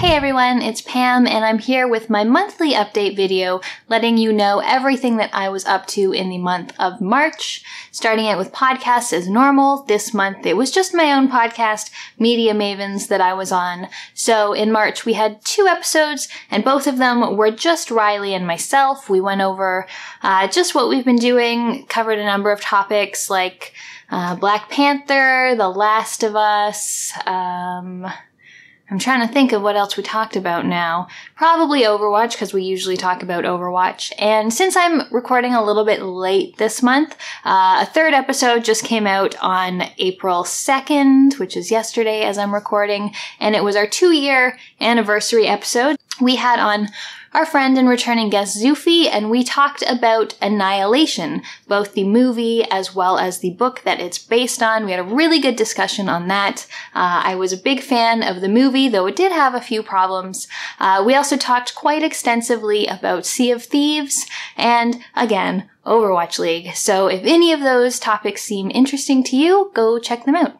Hey everyone, it's Pam and I'm here with my monthly update video letting you know everything that I was up to in the month of March. Starting it with podcasts as normal. This month it was just my own podcast, Media Mavens, that I was on. So in March we had 2 episodes and both of them were just Riley and myself. We went over just what we've been doing, covered a number of topics like Black Panther, The Last of Us, I'm trying to think of what else we talked about now. Probably Overwatch, because we usually talk about Overwatch. And since I'm recording a little bit late this month, a 3rd episode just came out on April 2nd, which is yesterday as I'm recording, and it was our 2-year anniversary episode. We had on our friend and returning guest Zufi, and we talked about Annihilation, both the movie as well as the book that it's based on. We had a really good discussion on that. I was a big fan of the movie, though it did have a few problems. We also talked quite extensively about Sea of Thieves, and again, Overwatch League. So if any of those topics seem interesting to you, go check them out.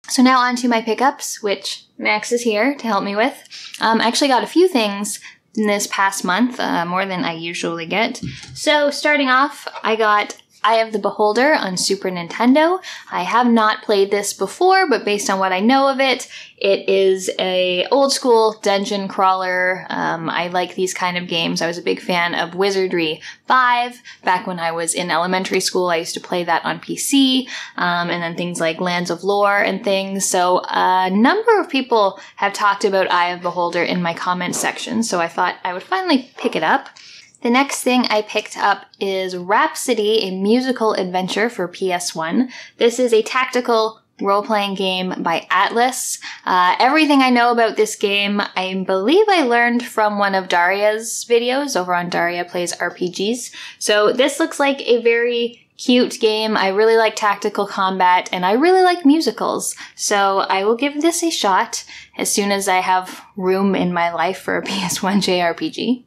So now on to my pickups, which Max is here to help me with. I actually got a few things in this past month, more than I usually get. So starting off, I got Eye of the Beholder on Super Nintendo. I have not played this before, but based on what I know of it, it is a old school dungeon crawler. I like these kind of games. I was a big fan of Wizardry 5. Back when I was in elementary school, I used to play that on PC, and then things like Lands of Lore and things. So a number of people have talked about Eye of the Beholder in my comment section, so I thought I would finally pick it up. The next thing I picked up is Rhapsody, a musical adventure for PS1. This is a tactical role-playing game by Atlas. Everything I know about this game, I believe I learned from one of Daria's videos over on Daria Plays RPGs. So this looks like a very cute game. I really like tactical combat and I really like musicals. So I will give this a shot as soon as I have room in my life for a PS1 JRPG.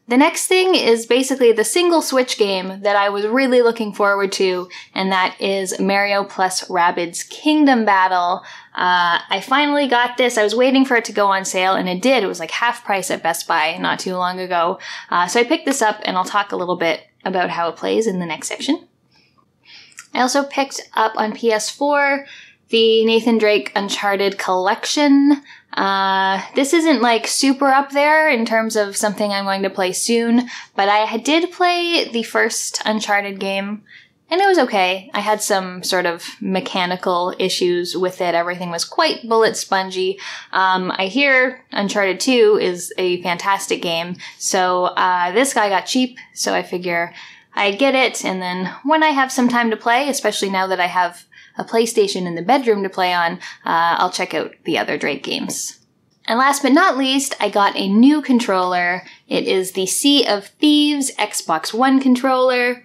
The next thing is basically the single Switch game that I was really looking forward to, and that is Mario plus Rabbids Kindgom Battle. I finally got this. I was waiting for it to go on sale, and it did. It was like half price at Best Buy not too long ago. So I picked this up, and I'll talk a little bit about how it plays in the next section. I also picked up on PS4 the Nathan Drake Uncharted Collection. This isn't like super up there in terms of something I'm going to play soon, but I did play the first Uncharted game, and it was okay. I had some sort of mechanical issues with it. Everything was quite bullet spongy. I hear Uncharted 2 is a fantastic game, so this guy got cheap, so I figure I'd get it, and then when I have some time to play, especially now that I have a PlayStation in the bedroom to play on, I'll check out the other Drake games. And last but not least, I got a new controller. It is the Sea of Thieves Xbox One controller.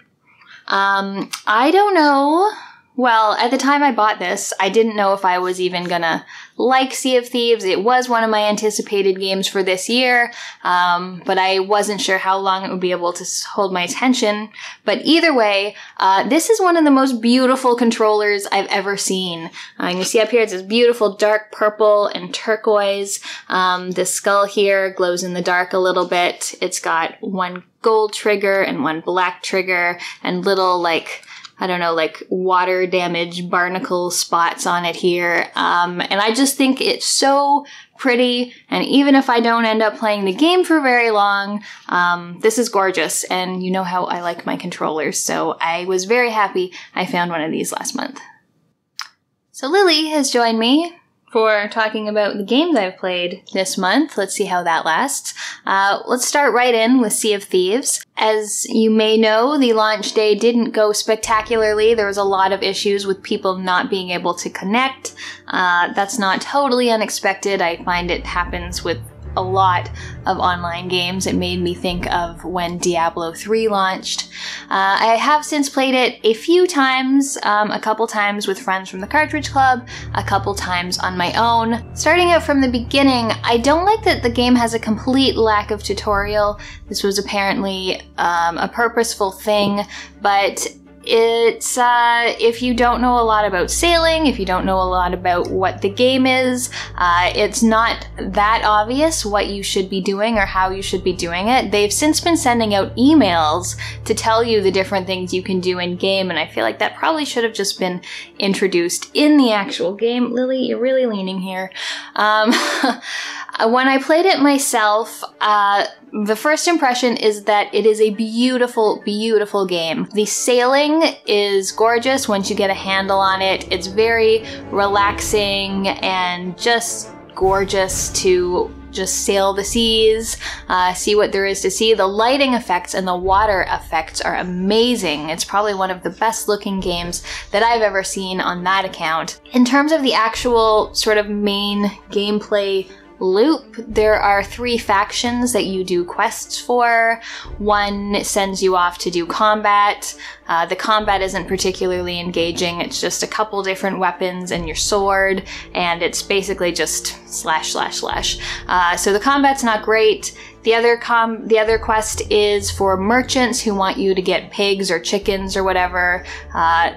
I don't know. Well, at the time I bought this, I didn't know if I was even gonna like Sea of Thieves. It was one of my anticipated games for this year, but I wasn't sure how long it would be able to hold my attention. But either way, this is one of the most beautiful controllers I've ever seen. You can see up here, it's this beautiful dark purple and turquoise. The skull here glows in the dark a little bit. It's got one gold trigger and one black trigger and little, like, I don't know, like water damage barnacle spots on it here. And I just think it's so pretty. And even if I don't end up playing the game for very long, this is gorgeous. And you know how I like my controllers. So I was very happy I found one of these last month. So Lily has joined me for talking about the games I've played this month. Let's see how that lasts. Let's start right in with Sea of Thieves. As you may know, the launch day didn't go spectacularly. There was a lot of issues with people not being able to connect. That's not totally unexpected. I find it happens with a lot of online games. It made me think of when Diablo 3 launched. I have since played it a few times, a couple times with friends from the Cartridge Club, a couple times on my own. Starting out from the beginning, I don't like that the game has a complete lack of tutorial. This was apparently a purposeful thing, but It's, if you don't know a lot about sailing, if you don't know a lot about what the game is, it's not that obvious what you should be doing or how you should be doing it. They've since been sending out emails to tell you the different things you can do in game, and I feel like that probably should have just been introduced in the actual game. Lily, you're really leaning here. When I played it myself, the first impression is that it is a beautiful, beautiful game. The sailing is gorgeous once you get a handle on it. It's very relaxing and just gorgeous to just sail the seas, see what there is to see. The lighting effects and the water effects are amazing. It's probably one of the best looking games that I've ever seen on that account. In terms of the actual sort of main gameplay loop, there are 3 factions that you do quests for. One sends you off to do combat. The combat isn't particularly engaging. It's just a couple different weapons and your sword, and it's basically just slash, slash, slash. So the combat's not great. The other quest is for merchants who want you to get pigs or chickens or whatever.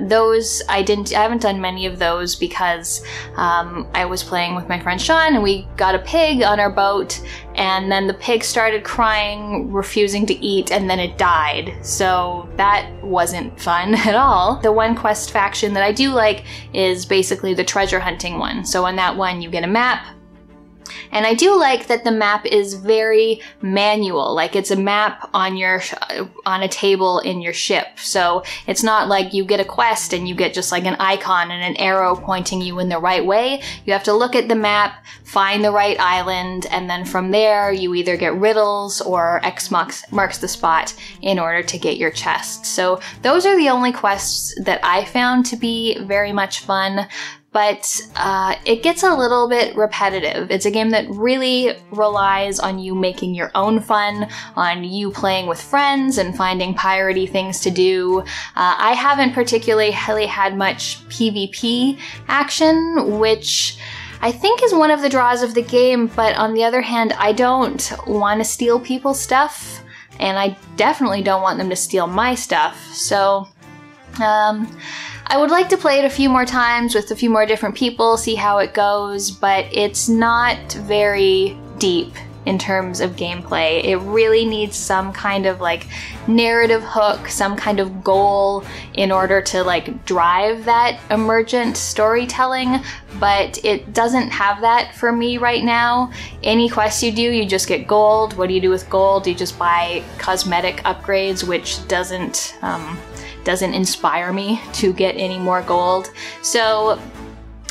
Those I haven't done many of those because I was playing with my friend Sean and we got a pig on our boat, and then the pig started crying, refusing to eat, and then it died. So that wasn't fun at all. The one quest faction that I do like is basically the treasure hunting one. So on that one you get a map. And I do like that the map is very manual, like it's a map on a table in your ship. So it's not like you get a quest and you get just like an icon and an arrow pointing you in the right way. You have to look at the map, find the right island, and then from there you either get riddles or X marks the spot in order to get your chest. So those are the only quests that I found to be very much fun. But it gets a little bit repetitive. It's a game that really relies on you making your own fun, on you playing with friends and finding piratey things to do. I haven't particularly had much PvP action, which I think is one of the draws of the game, but on the other hand, I don't want to steal people's stuff, and I definitely don't want them to steal my stuff. So, I would like to play it a few more times with a few more different people, see how it goes, but it's not very deep in terms of gameplay. It really needs some kind of like narrative hook, some kind of goal in order to like drive that emergent storytelling, but it doesn't have that for me right now. Any quest you do, you just get gold. What do you do with gold? You just buy cosmetic upgrades, which doesn't inspire me to get any more gold. So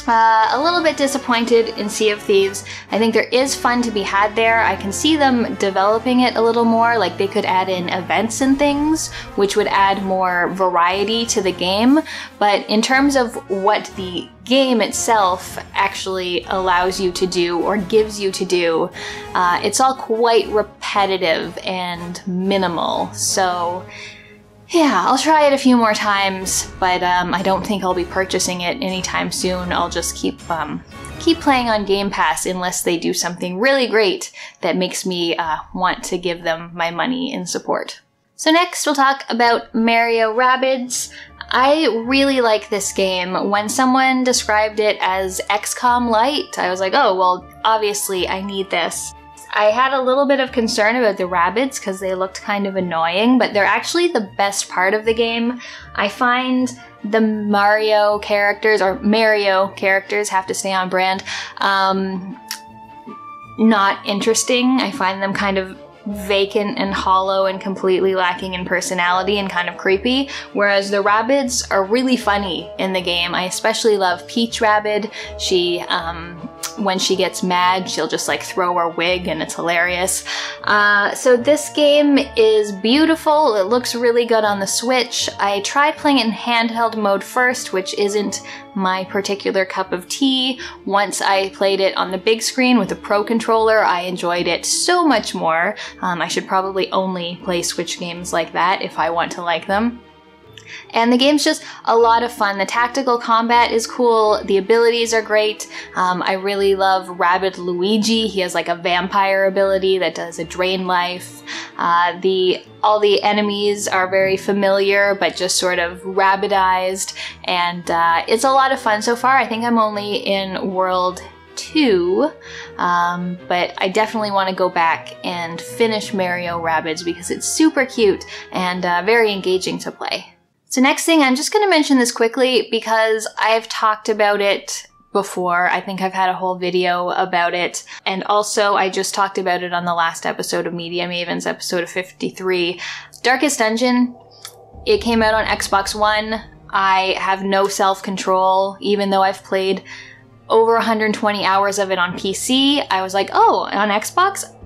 a little bit disappointed in Sea of Thieves. I think there is fun to be had there. I can see them developing it a little more, like they could add in events and things, which would add more variety to the game. But in terms of what the game itself actually allows you to do or gives you to do, it's all quite repetitive and minimal. So yeah, I'll try it a few more times, but I don't think I'll be purchasing it anytime soon. I'll just keep playing on Game Pass unless they do something really great that makes me want to give them my money in support. So next we'll talk about Mario Rabbids. I really like this game. When someone described it as XCOM Lite, I was like, oh, well, obviously I need this. I had a little bit of concern about the Rabbids because they looked kind of annoying, but they're actually the best part of the game. I find the Mario characters have to stay on brand, not interesting. I find them kind of vacant and hollow and completely lacking in personality and kind of creepy, whereas the Rabbids are really funny in the game. I especially love Peach Rabbid. She, when she gets mad, she'll just like throw her wig and it's hilarious. So this game is beautiful. It looks really good on the Switch. I tried playing it in handheld mode first, which isn't my particular cup of tea. Once I played it on the big screen with a Pro controller, I enjoyed it so much more. I should probably only play Switch games like that if I want to like them. And the game's just a lot of fun. The tactical combat is cool. The abilities are great. I really love Rabbid Luigi. He has like a vampire ability that does a drain life. The All the enemies are very familiar, but just sort of rabbidized, and it's a lot of fun so far. I think I'm only in World 2, but I definitely want to go back and finish Mario Rabbids because it's super cute and very engaging to play. So next thing, I'm just going to mention this quickly because I've talked about it before. I think I've had a whole video about it. And also I just talked about it on the last episode of Media Mavens, episode of 53. Darkest Dungeon, it came out on Xbox One. I have no self-control, even though I've played over 120 hours of it on PC. I was like, oh, on Xbox?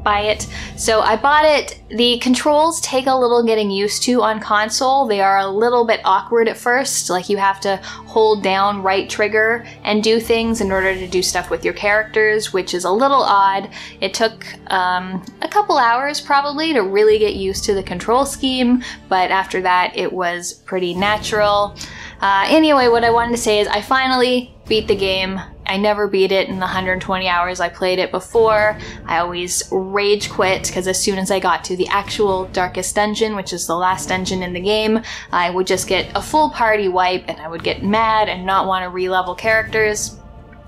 Buy it. So I bought it. The controls take a little getting used to on console. They are a little bit awkward at first. Like you have to hold down right trigger and do things in order to do stuff with your characters, which is a little odd. It took a couple hours probably to really get used to the control scheme, but after that it was pretty natural. Anyway, what I wanted to say is I finally beat the game. I never beat it in the 120 hours I played it before. I always rage quit because as soon as I got to the actual Darkest Dungeon, which is the last dungeon in the game, I would just get a full party wipe and I would get mad and not want to re-level characters.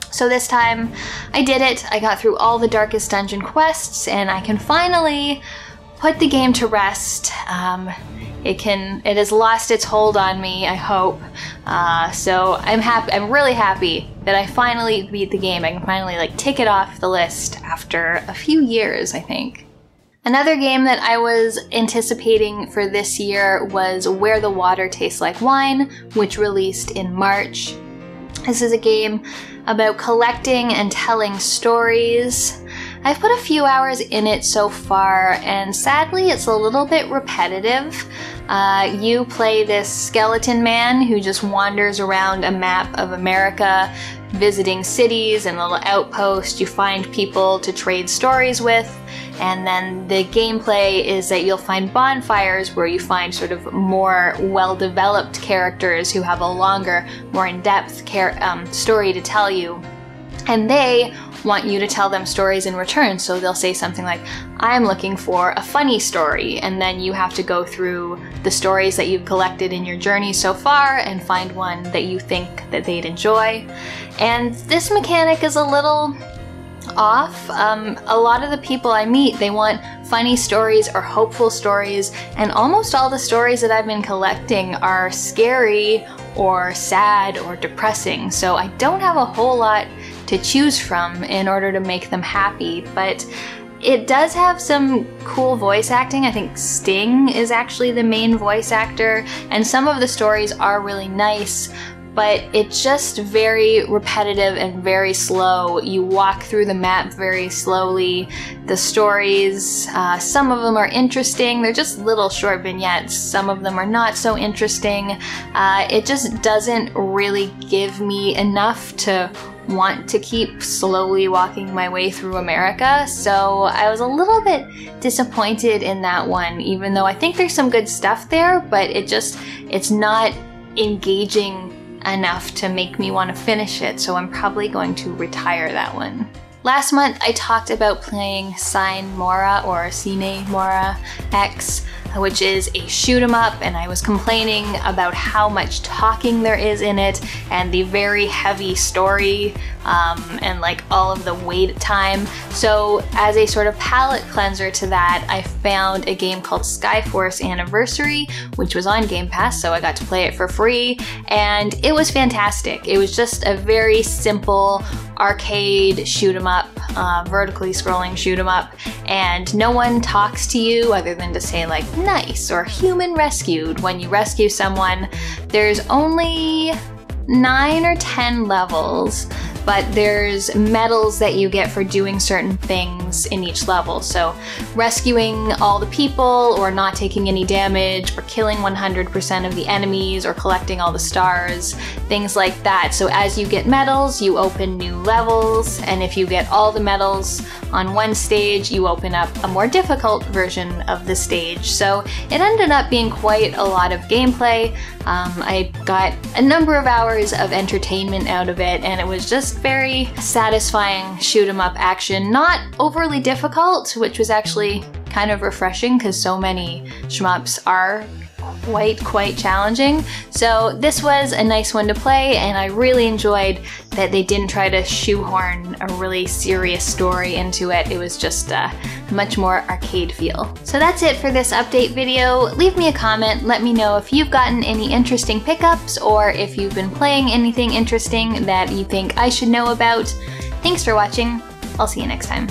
So this time I did it. I got through all the Darkest Dungeon quests and I can finally put the game to rest. It has lost its hold on me, I hope. So I'm happy. I'm really happy that I finally beat the game. I can finally tick it off the list after a few years, I think. Another game that I was anticipating for this year was Where the Water Tastes Like Wine, which released in March. This is a game about collecting and telling stories. I've put a few hours in it so far, and sadly it's a little bit repetitive. You play this skeleton man who just wanders around a map of America, visiting cities and little outposts. You find people to trade stories with, and then the gameplay is that you'll find bonfires where you find sort of more well-developed characters who have a longer, more in-depth story to tell you. And they want you to tell them stories in return. So they'll say something like, I'm looking for a funny story. And then you have to go through the stories that you've collected in your journey so far and find one that you think that they'd enjoy. And this mechanic is a little off. A lot of the people I meet, they want funny stories or hopeful stories. And almost all the stories that I've been collecting are scary or sad or depressing. So I don't have a whole lot to choose from in order to make them happy, but it does have some cool voice acting. I think Sting is actually the main voice actor, and some of the stories are really nice, but it's just very repetitive and very slow. You walk through the map very slowly. The stories, some of them are interesting. They're just little short vignettes. Some of them are not so interesting. It just doesn't really give me enough to want to keep slowly walking my way through America, so I was a little bit disappointed in that one, even though I think there's some good stuff there, but it's not engaging enough to make me want to finish it, so I'm probably going to retire that one. Last month I talked about playing Sine Mora or Sine Mora X, which is a shoot 'em up, and I was complaining about how much talking there is in it and the very heavy story and all of the wait time. So as a sort of palate cleanser to that, I found a game called Skyforce Anniversary, which was on Game Pass, so I got to play it for free, and it was fantastic. It was just a very simple arcade shoot 'em up, vertically scrolling shoot 'em up, and no one talks to you other than to say nice or human rescued when you rescue someone. There's only 9 or 10 levels, but there's medals that you get for doing certain things in each level. So rescuing all the people, or not taking any damage, or killing 100% of the enemies, or collecting all the stars, things like that. So as you get medals, you open new levels, and if you get all the medals on one stage, you open up a more difficult version of the stage. So it ended up being quite a lot of gameplay. I got a number of hours of entertainment out of it, and it was just very satisfying shoot 'em up action. Not overly difficult, which was actually kind of refreshing because so many shmups are quite challenging. So this was a nice one to play, and I really enjoyed that they didn't try to shoehorn a really serious story into it. It was just a much more arcade feel. So that's it for this update video. Leave me a comment, let me know if you've gotten any interesting pickups or if you've been playing anything interesting that you think I should know about. Thanks for watching. I'll see you next time.